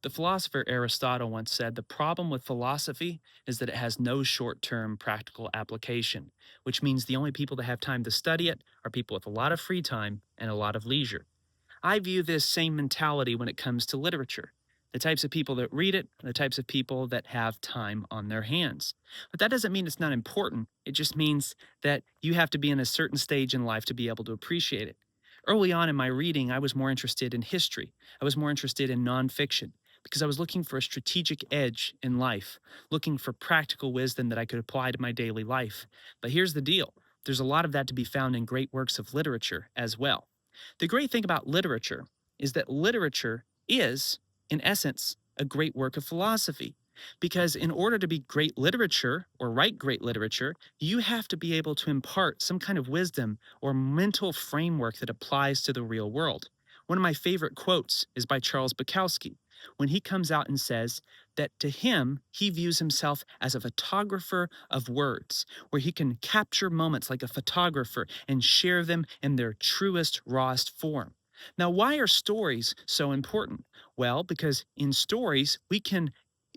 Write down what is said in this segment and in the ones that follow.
The philosopher Aristotle once said the problem with philosophy is that it has no short term practical application, which means the only people that have time to study it are people with a lot of free time and a lot of leisure. I view this same mentality when it comes to literature. The types of people that read it are the types of people that have time on their hands. But that doesn't mean it's not important. It just means that you have to be in a certain stage in life to be able to appreciate it. Early on in my reading, I was more interested in history. I was more interested in nonfiction because I was looking for a strategic edge in life, looking for practical wisdom that I could apply to my daily life. But here's the deal, there's a lot of that to be found in great works of literature as well. The great thing about literature is that literature is, in essence, a great work of philosophy. Because in order to be great literature or write great literature, you have to be able to impart some kind of wisdom or mental framework that applies to the real world. One of my favorite quotes is by Charles Bukowski when he comes out and says that to him, he views himself as a photographer of words, where he can capture moments like a photographer and share them in their truest, rawest form. Now, why are stories so important? Well, because in stories, we can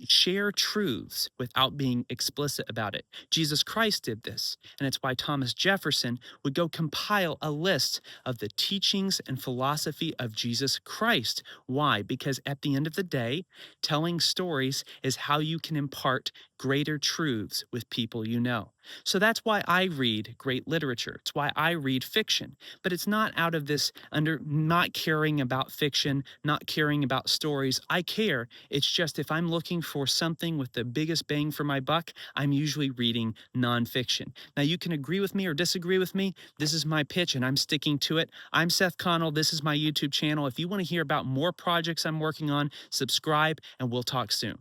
share truths without being explicit about it. Jesus Christ did this, and it's why Thomas Jefferson would go compile a list of the teachings and philosophy of Jesus Christ. Why? Because at the end of the day, telling stories is how you can impart greater truths with people you know. So that's why I read great literature. It's why I read fiction. But it's not out of this under not caring about fiction, not caring about stories. I care. It's just if I'm looking for something with the biggest bang for my buck, I'm usually reading nonfiction. Now, you can agree with me or disagree with me. This is my pitch and I'm sticking to it. I'm Seth Connell. This is my YouTube channel. If you want to hear about more projects I'm working on, subscribe and we'll talk soon.